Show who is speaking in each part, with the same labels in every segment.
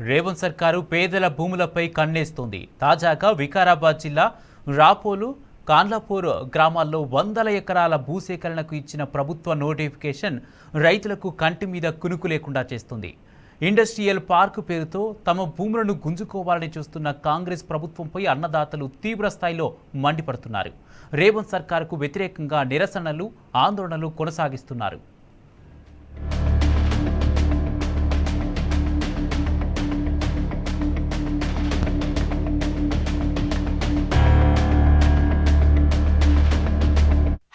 Speaker 1: రేవంత్ సర్కారు పేదల భూములపై కన్నేస్తోంది. తాజాగా వికారాబాద్ జిల్లా రాపోలు, కాన్లాపూర్ గ్రామాల్లో వందల ఎకరాల భూసేకరణకు ఇచ్చిన ప్రభుత్వ నోటిఫికేషన్ రైతులకు కంటి మీద కునుకు లేకుండా చేస్తుంది. ఇండస్ట్రియల్ పార్క్ పేరుతో తమ భూములను గుంజుకోవాలని చూస్తున్న కాంగ్రెస్ ప్రభుత్వంపై అన్నదాతలు తీవ్ర స్థాయిలో మండిపడుతున్నారు. రేవంత్ సర్కారుకు వ్యతిరేకంగా నిరసనలు, ఆందోళనలు కొనసాగిస్తున్నారు.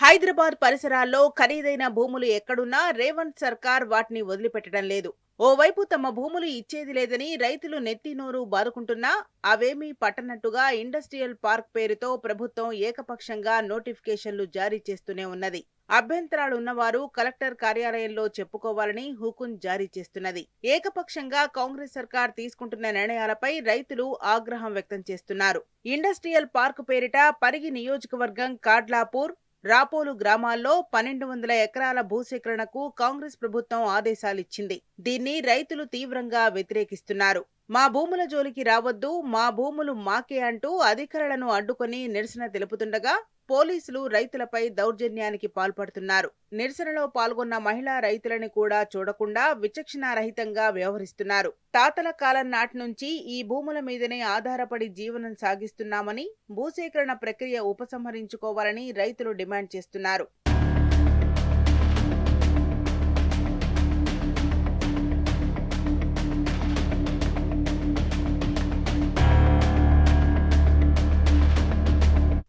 Speaker 2: హైదరాబాద్ పరిసరాల్లో ఖరీదైన భూములు ఎక్కడున్నా రేవంత్ సర్కార్ వాటిని వదిలిపెట్టడం లేదు. ఓవైపు తమ భూములు ఇచ్చేది లేదని రైతులు నెత్తినోరు బాదుకుంటున్నా అవేమీ పట్టనట్టుగా ఇండస్ట్రియల్ పార్క్ పేరుతో ప్రభుత్వం ఏకపక్షంగా నోటిఫికేషన్లు జారీ చేస్తూనే ఉన్నది. అభ్యంతరాలున్నవారు కలెక్టర్ కార్యాలయంలో చెప్పుకోవాలని హుకుం జారీ చేస్తున్నది. ఏకపక్షంగా కాంగ్రెస్ సర్కార్ తీసుకుంటున్న నిర్ణయాలపై రైతులు ఆగ్రహం వ్యక్తం చేస్తున్నారు. ఇండస్ట్రియల్ పార్క్ పేరిట పరిగి నియోజకవర్గం కాడ్లాపూర్, రాపోలు గ్రామాల్లో 1200 ఎకరాల భూసేకరణకు కాంగ్రెస్ ప్రభుత్వం ఆదేశాలిచ్చింది. దీన్ని రైతులు తీవ్రంగా వ్యతిరేకిస్తున్నారు. మా భూముల జోలికి రావద్దు, మా భూములు మాకే అంటూ అధికారులను అడ్డుకొని నిరసన తెలుపుతుండగా పోలీసులు రైతులపై దౌర్జన్యానికి పాల్పడుతున్నారు. నిరసనలో పాల్గొన్న మహిళా రైతులని కూడా చూడకుండా విచక్షణారహితంగా వ్యవహరిస్తున్నారు. తాతల కాలం నాటి నుంచి ఈ భూముల మీదనే ఆధారపడి జీవనం సాగిస్తున్నామని, భూసేకరణ ప్రక్రియ ఉపసంహరించుకోవాలని రైతులు డిమాండ్ చేస్తున్నారు.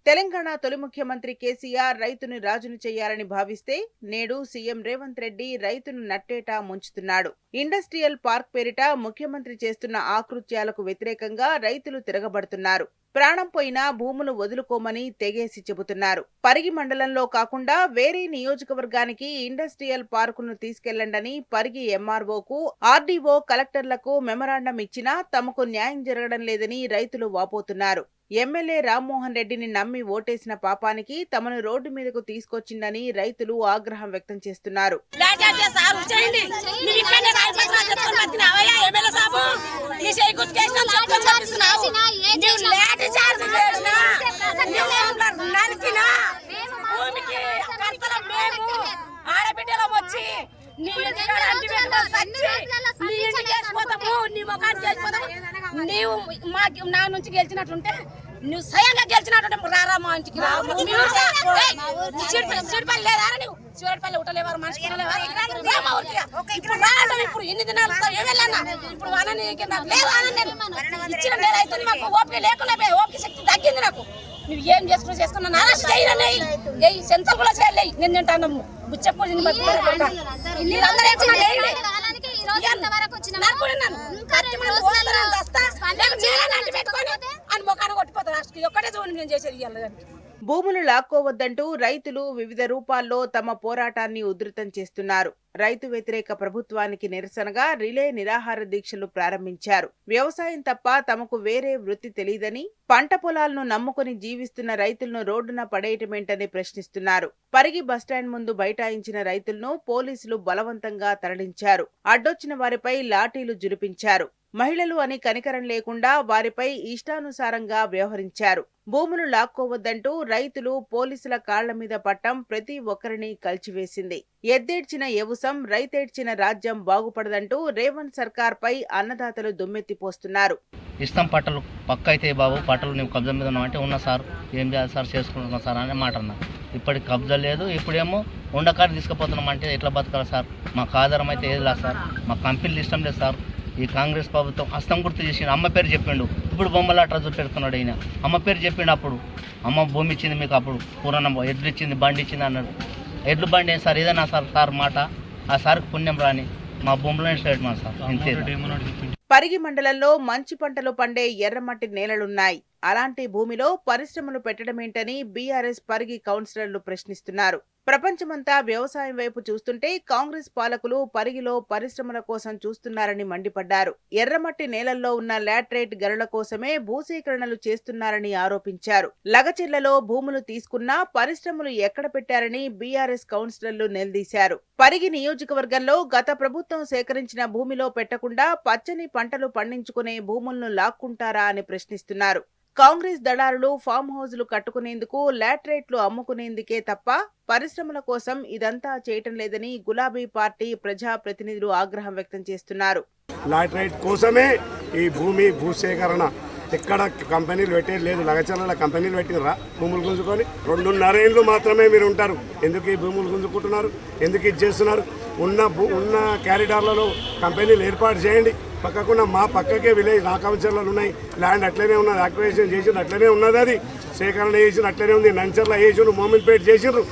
Speaker 2: తెలంగాణ తొలి ముఖ్యమంత్రి కేసీఆర్ రైతును రాజును చేయాలని భావిస్తే నేడు సీఎం రేవంత్ రెడ్డి రైతును నట్టేటా ముంచుతున్నాడు. ఇండస్ట్రియల్ పార్క్ పేరిట ముఖ్యమంత్రి చేస్తున్న ఆకృత్యాలకు వ్యతిరేకంగా రైతులు తిరగబడుతున్నారు. ప్రాణం పోయినా భూములు వదులుకోమని తెగేసి చెబుతున్నారు. పరిగి మండలంలో కాకుండా వేరే నియోజకవర్గానికి ఇండస్ట్రియల్ పార్కును తీసుకెళ్లండని పరిగి ఎంఆర్ఓకు, ఆర్డీఓ, కలెక్టర్లకు మెమరాండం ఇచ్చినా తమకు న్యాయం జరగడం లేదని రైతులు వాపోతున్నారు. ఎమ్మెల్యే రామ్మోహన్ రెడ్డిని నమ్మి ఓటేసిన పాపానికి తమను రోడ్డు మీదకు తీసుకొచ్చిందని రైతులు ఆగ్రహం వ్యక్తం చేస్తున్నారు.
Speaker 3: నీవు నా నుంచి గెలిచినట్లుంటే నువ్వు స్వయంగా గెలిచినట్టు రారా మా ఇంటికి సిడిపల్లి లేదా నువ్వు సిడిపల్లి ఉట్టలేవారు మనిషి ఇప్పుడు ఎన్ని దినాలు ఇప్పుడు ఇచ్చిన నెల అయితే మాకు ఓపిక లేకుండా ఓపిక శక్తి తగ్గింది. నాకు నువ్వు ఏం చేసుకున్నా నారాశ చేయలే సెంటర్ కూడా చేయలే. నేను తింటాను బుచ్చప్పుడు
Speaker 2: భూములు లాక్కోవద్దంటూ రైతులు వివిధ రూపాల్లో తమ పోరాటాన్ని ఉధృతం చేస్తున్నారు. రైతు వ్యతిరేక ప్రభుత్వానికి నిరసనగా రిలే నిరాహార దీక్షలు ప్రారంభించారు. వ్యవసాయం తప్ప తమకు వేరే వృత్తి తెలియదని, పంట పొలాలను నమ్ముకుని జీవిస్తున్న రైతులను రోడ్డున పడేయటమేంటని ప్రశ్నిస్తున్నారు. పరిగి బస్టాండ్ ముందు బైఠాయించిన రైతులను పోలీసులు బలవంతంగా తరలించారు. అడ్డొచ్చిన వారిపై లాఠీలు జురిపించారు. మహిళలు అని కనికరం లేకుండా వారిపై ఇష్టానుసారంగా వ్యవహరించారు. భూములు లాక్కోవద్దంటూ రైతులు పోలీసుల కాళ్ల మీద పట్టం ప్రతి ఒక్కరిని కలిచివేసింది. ఎద్దేడ్చిన యవుసం, రైతేడ్చిన రాజ్యం బాగుపడదంటూ రేవంత్ సర్కార్ పై అన్నదాతలు దుమ్మెత్తిపోస్తున్నారు.
Speaker 4: ఇష్టం పట్టలు పక్క అయితే బాబు, పట్టలు నువ్వు కబ్జా మీద ఉన్నావు అంటే ఉన్నా సార్, ఏం చేయాలి సార్, చేసుకుంటున్నా సార్ అనే మాట అన్నా. ఇప్పటికి కబ్జా లేదు, ఇప్పుడేమో ఉండకాడు తీసుకుపోతున్నాం అంటే ఎట్లా బతకాలి సార్? మాకు ఆధారం అయితే ఏది లేదు సార్, మా కంపెనీలు ఇష్టం లేదు సార్. ఈ కాంగ్రెస్ ప్రభుత్వం హస్తం గుర్తు చేసి అమ్మ పేరు చెప్పిండు, ఇప్పుడు బొమ్మలాట చూపెడుతున్నాడు. అయినా అమ్మ పేరు చెప్పిండు, అప్పుడు అమ్మ భూమి ఇచ్చింది మీకు, అప్పుడు పురాణం ఎడ్లు ఇచ్చింది, బండి ఇచ్చింది అన్నాడు. ఎడ్లు బండి ఏం సార్, ఏదైనా సార్ మాట ఆ సార్కి పుణ్యం రాని మా భూమిలో స్టేట్ మా సార్ ఇంతే.
Speaker 2: పరిగి మండలంలో మంచి పంటలు పండే ఎర్రమట్టి నేలలున్నాయి. అలాంటి భూమిలో పరిశ్రమలు పెట్టడమేంటని బీఆర్ఎస్ పరిగి కౌన్సిలర్లు ప్రశ్నిస్తున్నారు. ప్రపంచమంతా వ్యవసాయం వైపు చూస్తుంటే కాంగ్రెస్ పాలకులు పరిగిలో పరిశ్రమల కోసం చూస్తున్నారని మండిపడ్డారు. ఎర్రమట్టి నేలల్లో ఉన్న లాటరైట్ గనుల కోసమే భూసేకరణలు చేస్తున్నారని ఆరోపించారు. లగచెర్లలో భూములు తీసుకున్నా పరిశ్రమలు ఎక్కడ పెట్టారని బీఆర్ఎస్ కౌన్సిలర్లు నిలదీశారు. పరిగి నియోజకవర్గంలో గత ప్రభుత్వం సేకరించిన భూమిలో పెట్టకుండా పచ్చని పంటలు పండించుకునే భూములను లాక్కుంటారా అని ప్రశ్నిస్తున్నారు. కాంగ్రెస్ దళారులు ఫామ్ హౌజులు కట్టుకునేందుకు లాటరైట్లు అమ్ముకునేందుకే తప్ప పరిశ్రమల కోసం ఇదంతా చేయటం లేదని గులాబీ పార్టీ ప్రజా ప్రతినిధులు ఆగ్రహం వ్యక్తం చేస్తున్నారు.
Speaker 5: లాటరైట్ కోసమే ఈ భూసేకరణ ఎక్కడ కంపెనీలు పెట్టేది లేదు. లగచర్ల కంపెనీలు పెట్టినరా భూములు గుంజుకొని? 2.5 ఏళ్ళు మాత్రమే మీరు ఉంటారు. ఎందుకు ఈ భూములు గుంజుకుంటున్నారు? ఎందుకు ఇది చేస్తున్నారు? ఉన్న క్యారిడార్లలో కంపెనీలు ఏర్పాటు చేయండి. పక్కకున్న మా పక్కకే విలేజ్ నాకాంచర్లు ఉన్నాయి. ల్యాండ్ అట్లనే ఉన్నది, యాక్టివేషన్ చేసిండ్రు అట్లనే ఉన్నది, అది సేకరణ చేసిన అట్లనే ఉంది. నంచర్ల వేసిండ్రు, మోమిన్పేట చేసిండ్రు,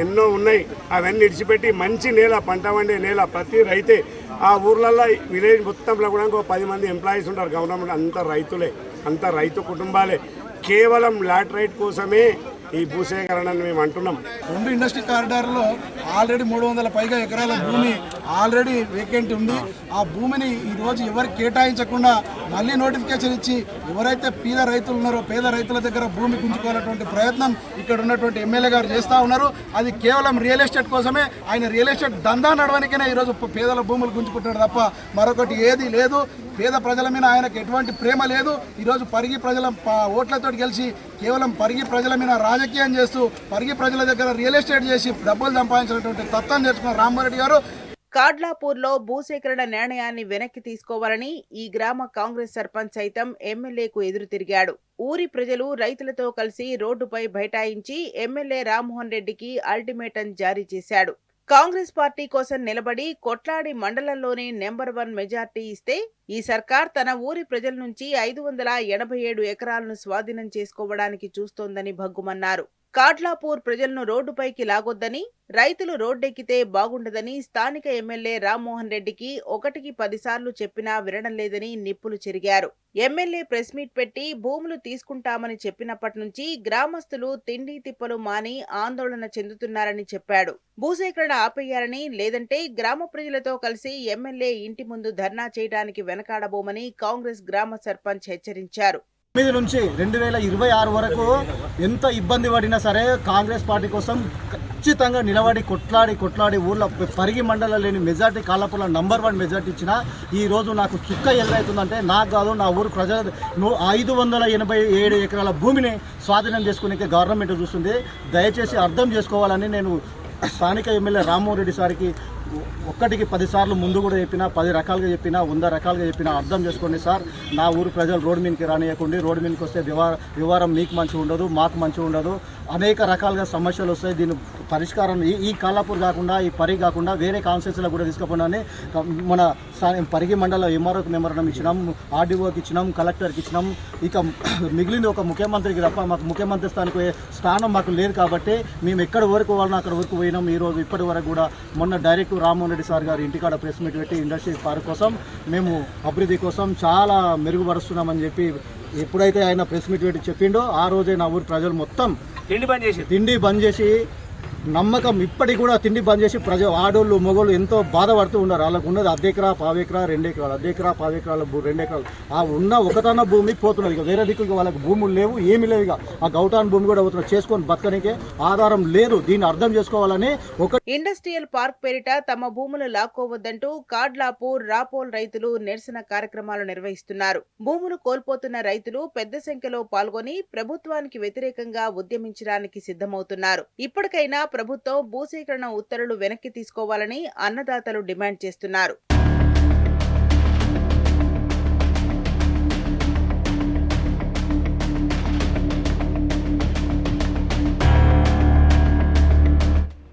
Speaker 5: ఎన్నో ఉన్నాయి. అవన్నీ ఇడిచిపెట్టి మంచి నేల, పంట వండే నేల, ప్రతి రైతే ఆ ఊర్లలో విలేజ్ మొత్తంలో కూడా ఇంకో 10 మంది ఎంప్లాయీస్ ఉంటారు. గవర్నమెంట్ అంతా రైతులే, అంతా రైతు కుటుంబాలే. కేవలం లాటరైట్ కోసమే ఈ భూసేకరణను మేము అంటున్నాం.
Speaker 6: 2 ఇండస్ట్రీ కారిడార్లో ఆల్రెడీ 300 పైగా ఎకరాల భూమి ఆల్రెడీ వేకెంట్ ఉంది. ఆ భూమిని ఈరోజు ఎవరికి కేటాయించకుండా మళ్ళీ నోటిఫికేషన్ ఇచ్చి ఎవరైతే పేద రైతులు ఉన్నారో పేద రైతుల దగ్గర భూమి గుంజుకోవాలన్నటువంటి ప్రయత్నం ఇక్కడ ఉన్నటువంటి ఎమ్మెల్యే గారు చేస్తూ ఉన్నారు. అది కేవలం రియల్ ఎస్టేట్ కోసమే. ఆయన రియల్ ఎస్టేట్ దందా నడవడానికనే ఈరోజు పేదల భూములు గుంజుకుంటాడు తప్ప మరొకటి ఏది లేదు. పేద ప్రజల మీద ఆయనకు ఎటువంటి ప్రేమ లేదు. ఈరోజు పరిగి ప్రజల ఓట్లతో గెలిచి కేవలం పరిగి ప్రజల మీద రాజకీయం చేస్తూ పరిగి ప్రజల దగ్గర రియల్ ఎస్టేట్ చేసి డబ్బులు సంపాదించినటువంటి తత్వం నేర్చుకున్న రామారెడ్డి గారు
Speaker 2: కాడ్లాపూర్లో భూసేకరణ నిర్ణయాన్ని వెనక్కి తీసుకోవాలని ఈ గ్రామ కాంగ్రెస్ సర్పంచ్ సైతం ఎమ్మెల్యేకు ఎదురు తిరిగాడు. ఊరి ప్రజలు రైతులతో కలిసి రోడ్డుపై బైఠాయించి ఎమ్మెల్యే రామ్మోహన్ రెడ్డికి అల్టిమేటం జారీ చేశాడు. కాంగ్రెస్ పార్టీ కోసం నిలబడి కొట్లాడి మండలంలోనే నెంబర్ 1 మెజార్టీ ఇస్తే ఈ సర్కార్ తన ఊరి ప్రజల నుంచి 587 ఎకరాలను స్వాధీనం చేసుకోవడానికి చూస్తోందని భగ్గుమన్నారు. కాడ్లాపూర్ ప్రజలను రోడ్డుపైకి లాగొద్దని, రైతులు రోడ్డెక్కితే బాగుండదని స్థానిక ఎమ్మెల్యే రామ్మోహన్ రెడ్డికి 1కి 10 సార్లు చెప్పినా వినడం లేదని నిప్పులు చెరిగారు. ఎమ్మెల్యే ప్రెస్ మీట్ పెట్టి భూములు తీసుకుంటామని చెప్పినప్పటి నుంచి గ్రామస్తులు తిండి తిప్పలు మాని ఆందోళన చెందుతున్నారని చెప్పాడు. భూసేకరణ ఆపేయాలని, లేదంటే గ్రామ ప్రజలతో కలిసి ఎమ్మెల్యే ఇంటి ముందు ధర్నా చేయడానికి వెనకాడబోమని కాంగ్రెస్ గ్రామ సర్పంచ్ హెచ్చరించారు.
Speaker 7: 9 నుంచి 2026 వరకు ఎంత ఇబ్బంది పడినా సరే కాంగ్రెస్ పార్టీ కోసం ఖచ్చితంగా నిలబడి కొట్లాడి ఊళ్ళో పరిగి మండలం లేని మెజార్టీ కాళ్ళపూర్లో నంబర్ 1 మెజార్టీ ఇచ్చిన ఈరోజు నాకు చుక్క ఎల్లవుతుందంటే నాకు కాదు, నా ఊరు ప్రజల 587 ఎకరాల భూమిని స్వాధీనం చేసుకునే గవర్నమెంట్ చూస్తుంది. దయచేసి అర్థం చేసుకోవాలని నేను స్థానిక ఎమ్మెల్యే రామ్మోహన్ రెడ్డి సార్కి 1కి 10 సార్లు ముందు కూడా చెప్పినా, 10 రకాలుగా చెప్పినా, 100 రకాలుగా చెప్పినా అర్థం చేసుకోండి సార్. నా ఊరు ప్రజలు రోడ్డు మీదకి రానియకండి. రోడ్డు మీదకి వస్తే వ్యవహారం మీకు మంచిగా ఉండదు, మాకు మంచిగా ఉండదు. అనేక రకాలుగా సమస్యలు వస్తాయి. దీని పరిష్కారం ఈ కాలాపూర్ కాకుండా, ఈ పరిగి కాకుండా వేరే కాన్స్టిట్యూన్సీలో కూడా తీసుకుపోయినని మన పరిగి మండలం ఎంఆర్ఓకి మెమోరాండం ఇచ్చినాం, ఆర్డీఓకి ఇచ్చినాం, కలెక్టర్కి ఇచ్చినాం. ఇక మిగిలింది ఒక ముఖ్యమంత్రికి తప్ప మాకు ముఖ్యమంత్రి స్థానం మాకు లేదు కాబట్టి మేము ఎక్కడ వరకు వాళ్ళని అక్కడ వరకు పోయినాం. ఈరోజు ఇప్పటి వరకు కూడా మొన్న డైరెక్ట్ రామ్మోహన్ రెడ్డి సార్ గారు ఇంటికాడ ప్రెస్ మీట్ పెట్టి ఇండస్ట్రీ పార్క్ కోసం మేము అభివృద్ధి కోసం చాలా మెరుగుపరుస్తున్నామని చెప్పి ఎప్పుడైతే ఆయన ప్రెస్ మీట్ పెట్టి చెప్పిండో ఆ రోజే నా ఊరి ప్రజలు మొత్తం తిండి బంద్ చేసి నమ్మకం ఇప్పటికి కూడా తిండి బంద్ చేసి ఆడోళ్ళు మొగోళ్ళు ఎంతో బాధపడుతూ ఉన్నారు. వాళ్ళకు ఉన్నది 1/2 ఎకరా 1/4 ఎకరా 2 ఎకరాలు 1/2 ఎకరా 1/4 ఎకరాల 2 ఎకరాలు ఆ ఉన్న ఒకటన్న భూమి పోతున్నది. ఇక వేరే దిక్కులు వాళ్ళకి భూములు లేవు, ఏమీ లేవు. ఇక ఆ గౌటాన్ భూమి కూడా పోతున్నారు. చేసుకొని బతకనికే ఆధారం లేదు. దీన్ని అర్థం చేసుకోవాలని
Speaker 2: ఇండస్ట్రియల్ పార్క్ పేరిట తమ భూములు లాక్కోవద్దంటూ కాడ్లాపూర్ రాపోల్ రైతులు నిరసన కార్యక్రమాలు నిర్వహిస్తున్నారు. భూములు కోల్పోతున్న రైతులు పెద్ద సంఖ్యలో పాల్గొని ప్రభుత్వానికి వ్యతిరేకంగా ఉద్యమించడానికి సిద్ధమవుతున్నారు. ఇప్పటికైనా ప్రభుత్వం భూసేకరణ ఉత్తర్వులు వెనక్కి తీసుకోవాలని అన్నదాతలు డిమాండ్ చేస్తున్నారు.